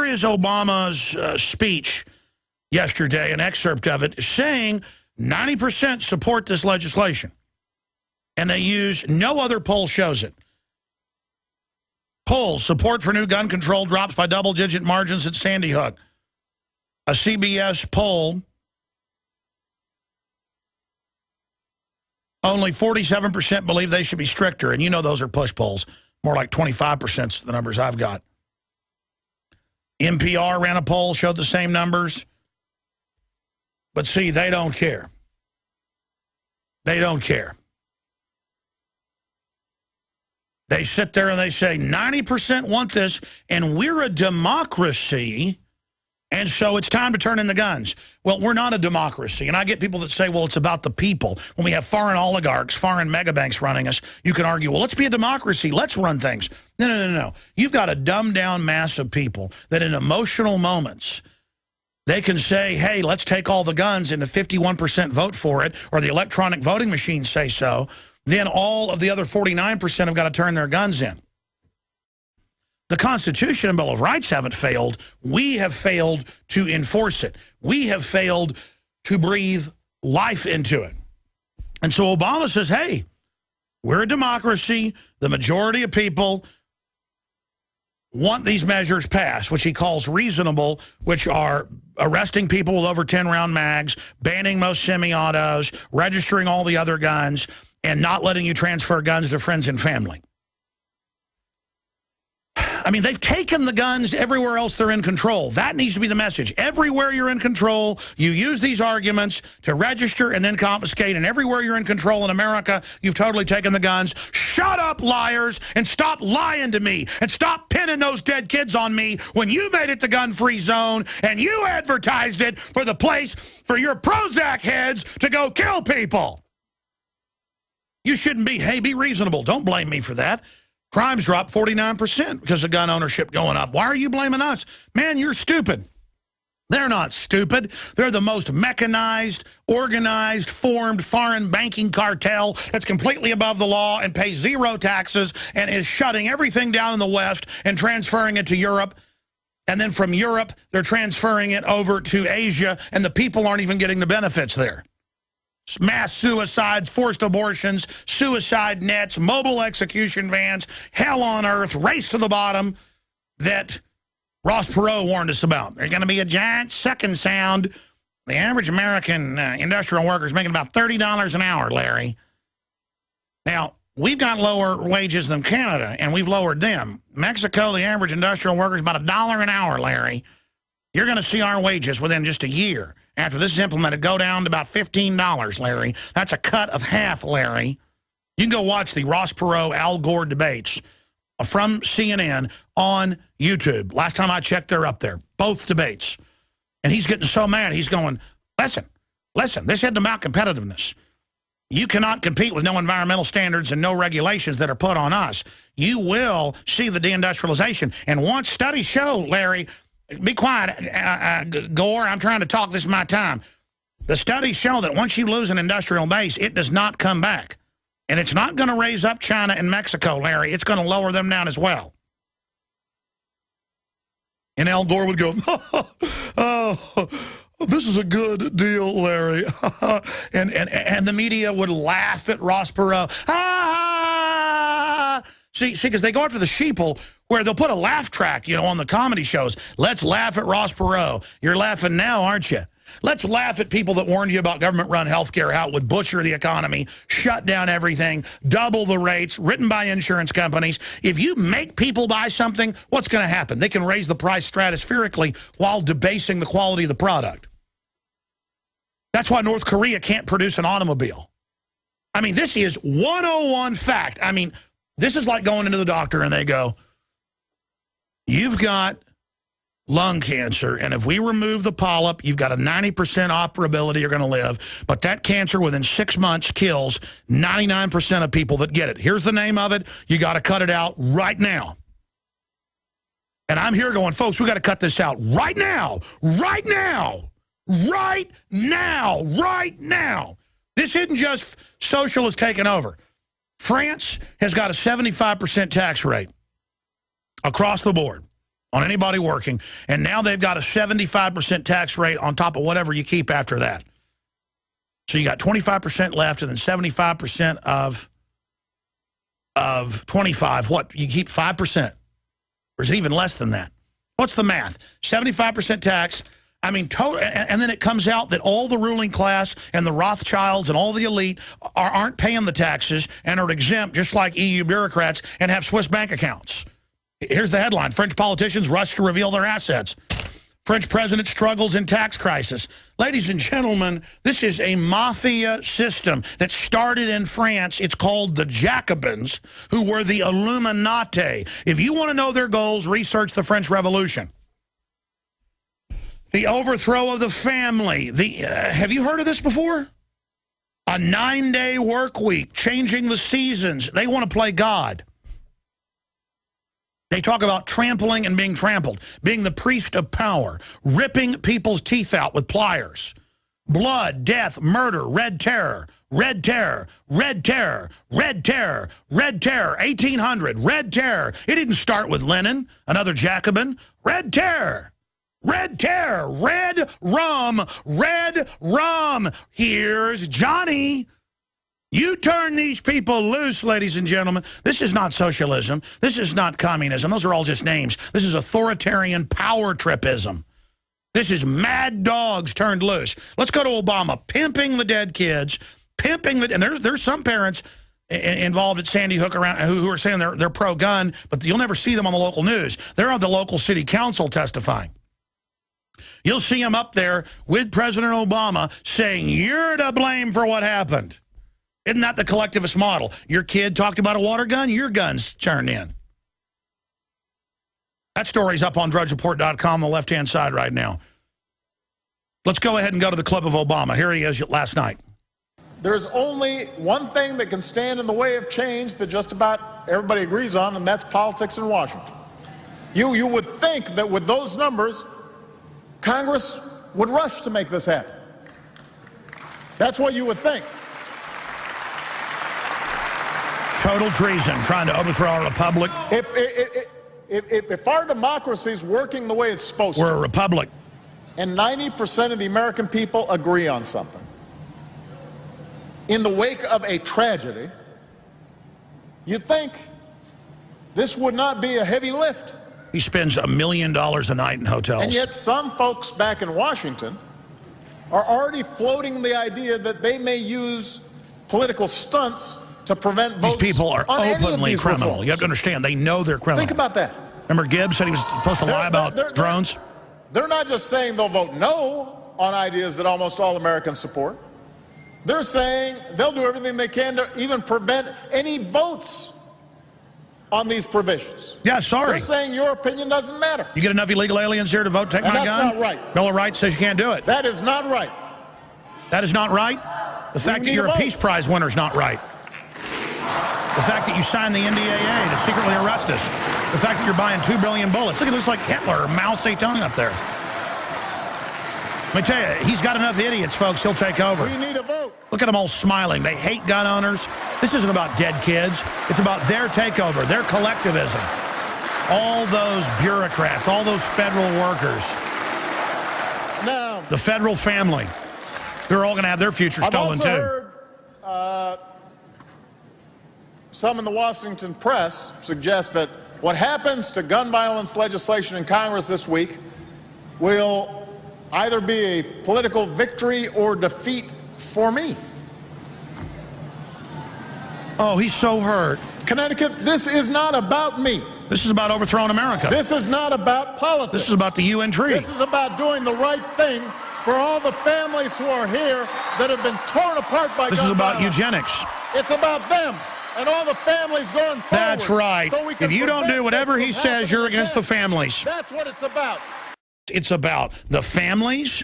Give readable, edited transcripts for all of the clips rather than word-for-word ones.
here is Obama's speech yesterday, an excerpt of it, saying 90% support this legislation. And they use, no other poll shows it. Polls, support for new gun control drops by double-digit margins at Sandy Hook. A CBS poll, only 47% believe they should be stricter. And you know those are push polls. More like 25% is the numbers I've got. NPR ran a poll, showed the same numbers. But see, they don't care. They don't care. They sit there and they say 90% want this, and we're a democracy, and so it's time to turn in the guns. Well, we're not a democracy, and I get people that say, well, it's about the people. When we have foreign oligarchs, foreign megabanks running us, you can argue, well, let's be a democracy. Let's run things. No, no, no, no. You've got a dumbed-down mass of people that in emotional moments, they can say, hey, let's take all the guns, and if 51% vote for it, or the electronic voting machines say so, then all of the other 49% have got to turn their guns in. The Constitution and Bill of Rights haven't failed. We have failed to enforce it. We have failed to breathe life into it. And so Obama says, hey, we're a democracy. The majority of people want these measures passed, which he calls reasonable, which are arresting people with over 10-round mags, banning most semi-autos, registering all the other guns, and not letting you transfer guns to friends and family. I mean, they've taken the guns everywhere else they're in control. That needs to be the message. Everywhere you're in control, you use these arguments to register and then confiscate. And everywhere you're in control in America, you've totally taken the guns. Shut up, liars, and stop lying to me. And stop pinning those dead kids on me when you made it the gun-free zone and you advertised it for the place for your Prozac heads to go kill people. You shouldn't be, hey, be reasonable. Don't blame me for that. Crimes dropped 49% because of gun ownership going up. Why are you blaming us? Man, you're stupid. They're not stupid. They're the most mechanized, organized, formed foreign banking cartel that's completely above the law and pays zero taxes and is shutting everything down in the West and transferring it to Europe. And then from Europe, they're transferring it over to Asia, and the people aren't even getting the benefits there. Mass suicides, forced abortions, suicide nets, mobile execution vans, hell on earth, race to the bottom that Ross Perot warned us about. There's going to be a giant sucking sound. The average American industrial worker is making about $30 an hour, Larry. Now, we've got lower wages than Canada, and we've lowered them. Mexico, the average industrial worker is about $1 an hour, Larry. You're going to see our wages within just a year after this is implemented go down to about $15, Larry. That's a cut of half, Larry. You can go watch the Ross Perot, Al Gore debates from CNN on YouTube. Last time I checked, they're up there. Both debates. And he's getting so mad. He's going, listen, this isn't about competitiveness. You cannot compete with no environmental standards and no regulations that are put on us. You will see the deindustrialization. And once studies show, Larry, be quiet, Gore, I'm trying to talk. This is my time. The studies show that once you lose an industrial base, it does not come back. And it's not going to raise up China and Mexico, Larry. It's going to lower them down as well. And Al Gore would go, oh, this is a good deal, Larry. and the media would laugh at Ross Perot. See, because they go after the sheeple where they'll put a laugh track, on the comedy shows. Let's laugh at Ross Perot. You're laughing now, aren't you? Let's laugh at people that warned you about government-run health care, how it would butcher the economy, shut down everything, double the rates, written by insurance companies. If you make people buy something, what's going to happen? They can raise the price stratospherically while debasing the quality of the product. That's why North Korea can't produce an automobile. I mean, this is 101 fact. I mean, this is like going into the doctor and they go, you've got lung cancer, and if we remove the polyp, you've got a 90% operability you're going to live, but that cancer within 6 months kills 99% of people that get it. Here's the name of it. You got to cut it out right now. And I'm here going, folks, we got to cut this out right now, right now, right now, right now. This isn't just socialists taking over. France has got a 75% tax rate across the board on anybody working. And now they've got a 75% tax rate on top of whatever you keep after that. So you got 25% left, and then 75% of 25. What? You keep 5%. Or is it even less than that? What's the math? 75% tax. I mean, and then it comes out that all the ruling class and the Rothschilds and all the elite aren't paying the taxes and are exempt, just like EU bureaucrats, and have Swiss bank accounts. Here's the headline. French politicians rush to reveal their assets. French president struggles in tax crisis. Ladies and gentlemen, this is a mafia system that started in France. It's called the Jacobins, who were the Illuminati. If you want to know their goals, research the French Revolution. The overthrow of the family. Have you heard of this before? A 9-day work week, changing the seasons. They want to play God. They talk about trampling and being trampled, being the priest of power, ripping people's teeth out with pliers. Blood, death, murder, red terror, red terror, red terror, red terror, red terror, 1800, red terror. It didn't start with Lenin, another Jacobin. Red terror, red terror, red rum, red rum. Here's Johnny. You turn these people loose, ladies and gentlemen. This is not socialism. This is not communism. Those are all just names. This is authoritarian power tripism. This is mad dogs turned loose. Let's go to Obama, pimping the dead kids, pimping the... And there's some parents involved at Sandy Hook around who are saying they're pro-gun, but you'll never see them on the local news. They're on the local city council testifying. You'll see them up there with President Obama saying, you're to blame for what happened. Isn't that the collectivist model? Your kid talked about a water gun, your gun's turned in. That story's up on drudgereport.com on the left-hand side right now. Let's go ahead and go to the clip of Obama. Here he is last night. There's only one thing that can stand in the way of change that just about everybody agrees on, and that's politics in Washington. You would think that with those numbers, Congress would rush to make this happen. That's what you would think. Total treason, trying to overthrow our republic. If our democracy is working the way it's supposed to, we're a republic, and 90% of the American people agree on something, in the wake of a tragedy, you'd think this would not be a heavy lift. He spends $1 million a night in hotels. And yet some folks back in Washington are already floating the idea that they may use political stunts to prevent votes. These people are openly criminal. Reforms. You have to understand, they know they're criminal. Think about that. Remember Gibbs said he was supposed to lie about drones? They're not just saying they'll vote no on ideas that almost all Americans support. They're saying they'll do everything they can to even prevent any votes on these provisions. Yeah, sorry. They're saying your opinion doesn't matter. You get enough illegal aliens here to vote, take my gun? That's not right. Bill of Rights says you can't do it. That is not right. That is not right? The fact that you're a Peace Prize winner is not right. The fact that you signed the NDAA to secretly arrest us. The fact that you're buying 2 billion bullets. Look, it looks like Hitler or Mao Zedong up there. Let me tell you, he's got enough idiots, folks, he'll take over. We need a vote. Look at them all smiling. They hate gun owners. This isn't about dead kids. It's about their takeover, their collectivism. All those bureaucrats, all those federal workers. Now, the federal family. They're all going to have their future stolen, too. I've also heard some in the Washington press suggest that what happens to gun violence legislation in Congress this week will either be a political victory or defeat for me. Oh, he's so hurt. Connecticut, this is not about me. This is about overthrowing America. This is not about politics. This is about the UN treaty. This is about doing the right thing for all the families who are here that have been torn apart by gun violence. This is about eugenics. It's about them and all the families going forward. That's right. So if you don't do whatever he says, you're against the families. That's what it's about. It's about the families,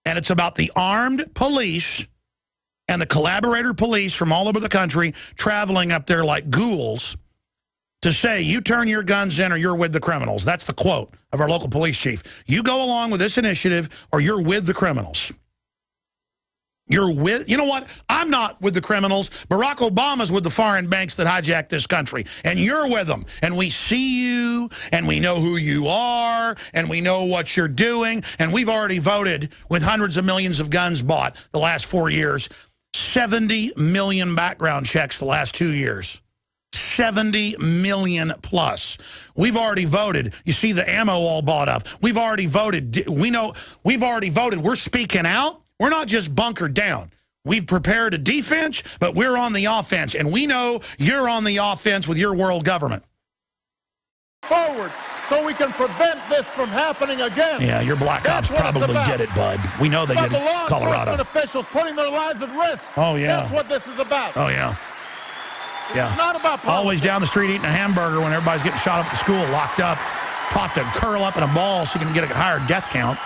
and it's about the armed police and the collaborator police from all over the country traveling up there like ghouls to say, you turn your guns in or you're with the criminals. That's the quote of our local police chief. You go along with this initiative or you're with the criminals. You're with, you know what? I'm not with the criminals. Barack Obama's with the foreign banks that hijacked this country. And you're with them. And we see you, and we know who you are, and we know what you're doing. And we've already voted with hundreds of millions of guns bought the last 4 years. 70 million background checks the last 2 years. 70 million plus. We've already voted. You see the ammo all bought up. We've already voted. We know we've already voted. We're speaking out. We're not just bunkered down. We've prepared a defense, but we're on the offense. And we know you're on the offense with your world government. Forward so we can prevent this from happening again. Yeah, your black ops probably did it, bud. We know they did it in Colorado. Law enforcement officials putting their lives at risk. Oh, yeah. That's what this is about. Oh, yeah. Yeah. It's not about politics. Always down the street eating a hamburger when everybody's getting shot up at school, locked up, taught to curl up in a ball so you can get a higher death count.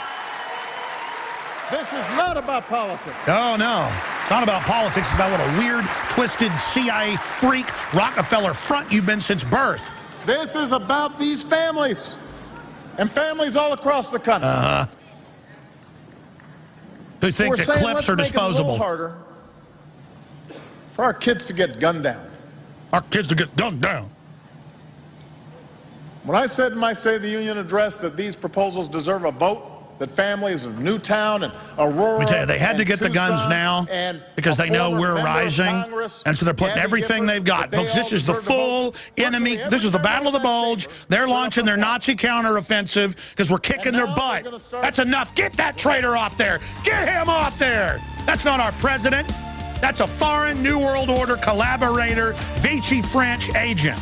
This is not about politics. Oh, no. It's not about politics. It's about what a weird, twisted CIA freak, Rockefeller front you've been since birth. This is about these families and families all across the country. Who think that clips are disposable. It's a little harder for our kids to get gunned down. Our kids to get gunned down. When I said in my State of the Union address that these proposals deserve a vote, that families of Newtown and Aurora, Let me tell you, they had to get the guns now because they know we're rising, and so they're putting everything they've got. Folks, this is the full enemy. This is the Battle of the Bulge. They're launching their Nazi counteroffensive because we're kicking their butt. That's enough. Get that traitor off there. Get him off there. That's not our president. That's a foreign New World Order collaborator, Vichy French agent.